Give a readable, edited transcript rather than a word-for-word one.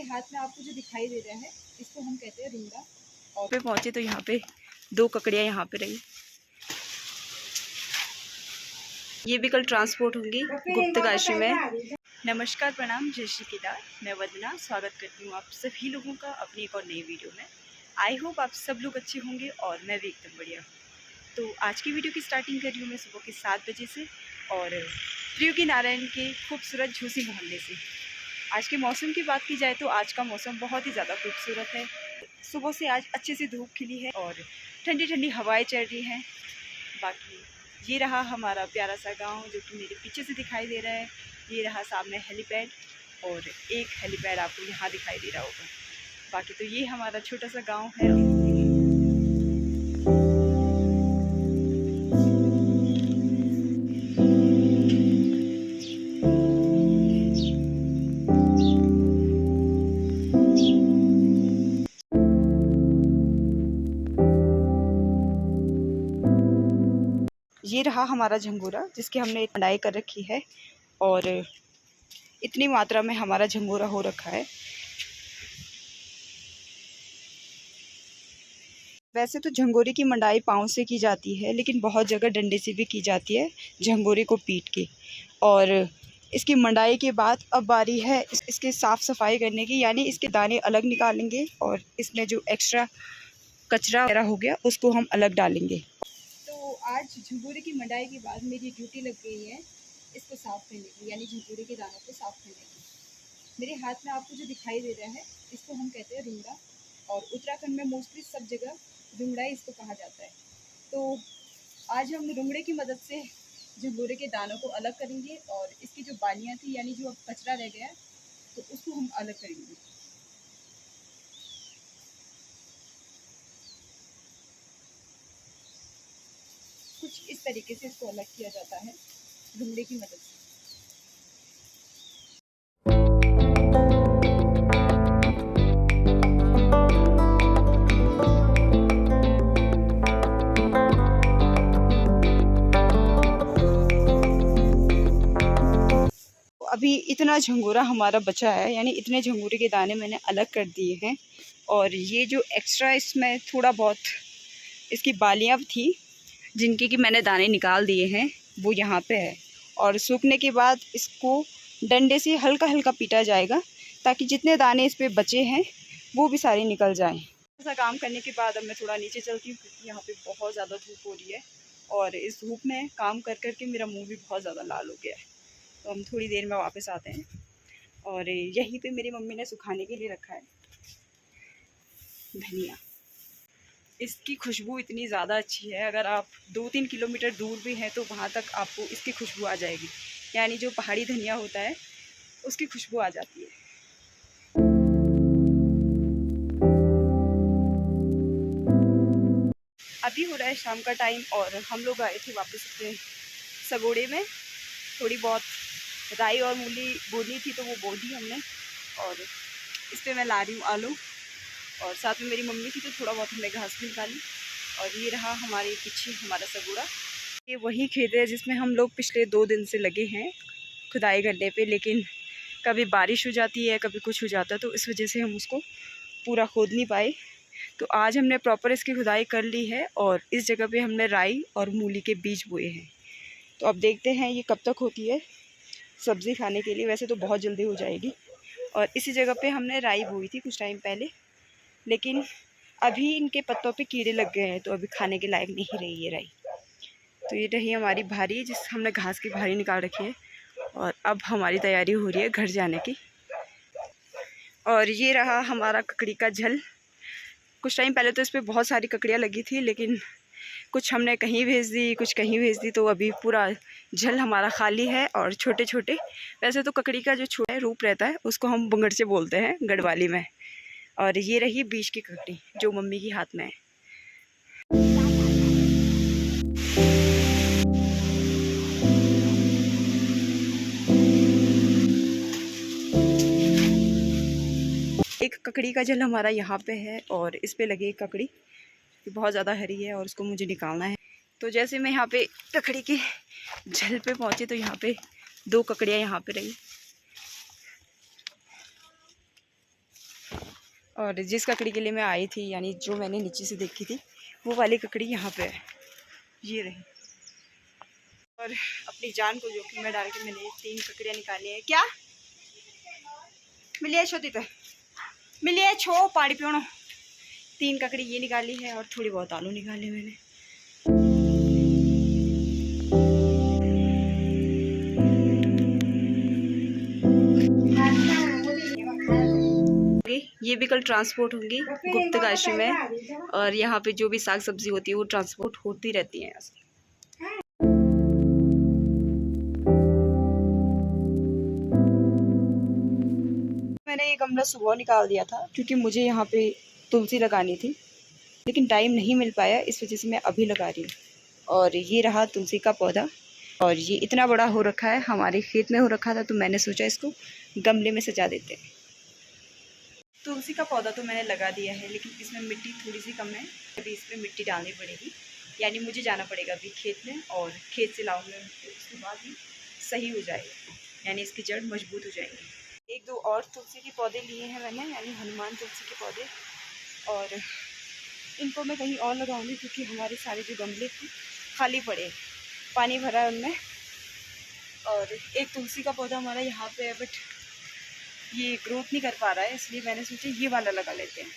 हाथ में आपको जो दिखाई दे रहा है इसको हम कहते हैं रुंगड़ा। और पे पहुंचे तो यहाँ पे 2 ककड़ियाँ यहाँ पे रही। ये भी कल ट्रांसपोर्ट होंगी गुप्तकाशी में। नमस्कार, प्रणाम, जय श्री केदार। मैं वंदना स्वागत करती हूँ आप सभी लोगों का अपनी एक और नई वीडियो में। आई होप आप सब लोग अच्छे होंगे और मैं भी एकदम बढ़िया। तो आज की वीडियो की स्टार्टिंग कर रही हूँ मैं सुबह के 7 बजे से और त्रियोगी नारायण के खूबसूरत झूसी मोहल्ले से। आज के मौसम की बात की जाए तो आज का मौसम बहुत ही ज़्यादा खूबसूरत है। सुबह से आज अच्छे से धूप खिली है और ठंडी ठंडी हवाएं चल रही हैं। बाकी ये रहा हमारा प्यारा सा गांव जो कि मेरे पीछे से दिखाई दे रहा है। ये रहा सामने हेलीपैड और एक हेलीपैड आपको यहाँ दिखाई दे रहा होगा। बाकी तो ये हमारा छोटा सा गांव है। ये रहा हमारा झंगोरा जिसकी हमने कढ़ाई कर रखी है और इतनी मात्रा में हमारा झंगोरा हो रखा है। वैसे तो झंगोरे की मंडाई पाँव से की जाती है, लेकिन बहुत जगह डंडे से भी की जाती है झंगोरे को पीट के। और इसकी मंडाई के बाद अब बारी है इसके साफ़ सफाई करने की, यानी इसके दाने अलग निकालेंगे और इसमें जो एक्स्ट्रा कचरा वगैरह हो गया उसको हम अलग डालेंगे। तो आज झंगोरे की मंडाई के बाद मेरी ड्यूटी लग गई है इसको साफ़ करने की, यानी झंगोरे के दानों को साफ़ करने की। मेरे हाथ में आपको जो दिखाई दे रहा है इसको हम कहते हैं रुंगड़ा और उत्तराखंड में मोस्टली सब जगह रुंगड़ा ही इसको कहा जाता है। तो आज हम रुंगड़े की मदद से झंगोरे के दानों को अलग करेंगे और इसकी जो बालियाँ थी यानी जो अब कचरा रह गया तो उसको हम अलग करेंगे। कुछ इस तरीके से इसको अलग किया जाता है रुंगड़े की मदद से। अभी इतना झंगोरा हमारा बचा है, यानी इतने झंगोरे के दाने मैंने अलग कर दिए हैं। और ये जो एक्स्ट्रा इसमें थोड़ा बहुत इसकी बालियाँ थी जिनके कि मैंने दाने निकाल दिए हैं वो यहाँ पे है। और सूखने के बाद इसको डंडे से हल्का हल्का पीटा जाएगा ताकि जितने दाने इस पर बचे हैं वो भी सारे निकल जाएं। ऐसा काम करने के बाद अब मैं थोड़ा नीचे चलती हूँ क्योंकि यहाँ पे बहुत ज़्यादा धूप हो रही है और इस धूप में काम कर कर के मेरा मुँह भी बहुत ज़्यादा लाल हो गया है। तो हम थोड़ी देर में वापस आते हैं। और यहीं पे मेरी मम्मी ने सुखाने के लिए रखा है धनिया। इसकी खुशबू इतनी ज़्यादा अच्छी है, अगर आप 2-3 किलोमीटर दूर भी हैं तो वहाँ तक आपको इसकी खुशबू आ जाएगी, यानी जो पहाड़ी धनिया होता है उसकी खुशबू आ जाती है। अभी हो रहा है शाम का टाइम और हम लोग आए थे वापस अपने सगोड़े में। थोड़ी बहुत राई और मूली बोनी थी तो वो बो दी हमने और इस पर मैं ला रही हूँ आलू और साथ में मेरी मम्मी थी तो थोड़ा बहुत हमने घास भी निकाली। और ये रहा हमारे पीछे हमारा सगोड़ा। ये वही खेत है जिसमें हम लोग पिछले 2 दिन से लगे हैं खुदाई करने पे, लेकिन कभी बारिश हो जाती है कभी कुछ हो जाता है तो इस वजह से हम उसको पूरा खोद नहीं पाए। तो आज हमने प्रॉपर इसकी खुदाई कर ली है और इस जगह पे हमने राई और मूली के बीज बोए हैं। तो अब देखते हैं ये कब तक होती है सब्ज़ी खाने के लिए। वैसे तो बहुत जल्दी हो जाएगी। और इसी जगह पे हमने राई बोई थी कुछ टाइम पहले, लेकिन अभी इनके पत्तों पे कीड़े लग गए हैं तो अभी खाने के लायक नहीं रही है राई। तो ये रही हमारी भारी जिस हमने घास की भारी निकाल रखी है और अब हमारी तैयारी हो रही है घर जाने की। और ये रहा हमारा ककड़ी का झल। कुछ टाइम पहले तो इस पर बहुत सारी ककड़ियाँ लगी थी, लेकिन कुछ हमने कहीं भेज दी कुछ कहीं भेज दी, तो अभी पूरा झल हमारा खाली है। और छोटे छोटे, वैसे तो ककड़ी का जो छोटा रूप रहता है उसको हम बुंगड़चे बोलते हैं गढ़वाली में। और ये रही बीज की ककड़ी जो मम्मी के हाथ में है। एक ककड़ी का जल हमारा यहाँ पे है और इस पे लगी एक ककड़ी बहुत ज़्यादा हरी है और उसको मुझे निकालना है। तो जैसे मैं यहाँ पे ककड़ी के झल पे पहुँची तो यहाँ पे 2 ककड़ियाँ यहाँ पे रही। और जिस ककड़ी के लिए मैं आई थी, यानी जो मैंने नीचे से देखी थी, वो वाली ककड़ी यहाँ पे है, ये रही। और अपनी जान को जोखिम में डाल के मैंने 3 ककड़ियाँ निकाली हैं। क्या मिलिए छोटी पे मिलिए छो पाड़ी पियोनो। 3 ककड़ी ये निकाली है और थोड़ी बहुत आलू निकाले मैंने। ये भी कल ट्रांसपोर्ट होंगी गुप्तकाशी में, और यहाँ पे जो भी साग सब्जी होती है वो ट्रांसपोर्ट होती रहती है यहाँ से। मैंने ये गमला सुबह निकाल दिया था क्योंकि मुझे यहाँ पे तुलसी लगानी थी, लेकिन टाइम नहीं मिल पाया, इस वजह से मैं अभी लगा रही हूँ। और ये रहा तुलसी का पौधा, और ये इतना बड़ा हो रखा है, हमारे खेत में हो रखा था, तो मैंने सोचा इसको गमले में सजा देते हैं। तुलसी का पौधा तो मैंने लगा दिया है, लेकिन इसमें मिट्टी थोड़ी सी कम है, अभी इसमें मिट्टी डालनी पड़ेगी, यानी मुझे जाना पड़ेगा अभी खेत में, और खेत से लाऊंगा मिट्टी, उसके बाद ही सही हो जाएगा, यानी इसकी जड़ मजबूत हो जाएगी। 1-2 और तुलसी के पौधे लिए हैं मैंने, यानी हनुमान तुलसी के पौधे, और इनको मैं कहीं और लगाऊंगी क्योंकि हमारे सारे जो गमले थे खाली पड़े, पानी भरा है उनमें। और एक तुलसी का पौधा हमारा यहाँ पे है, बट ये ग्रोथ नहीं कर पा रहा है, इसलिए मैंने सोचा ये वाला लगा लेते हैं।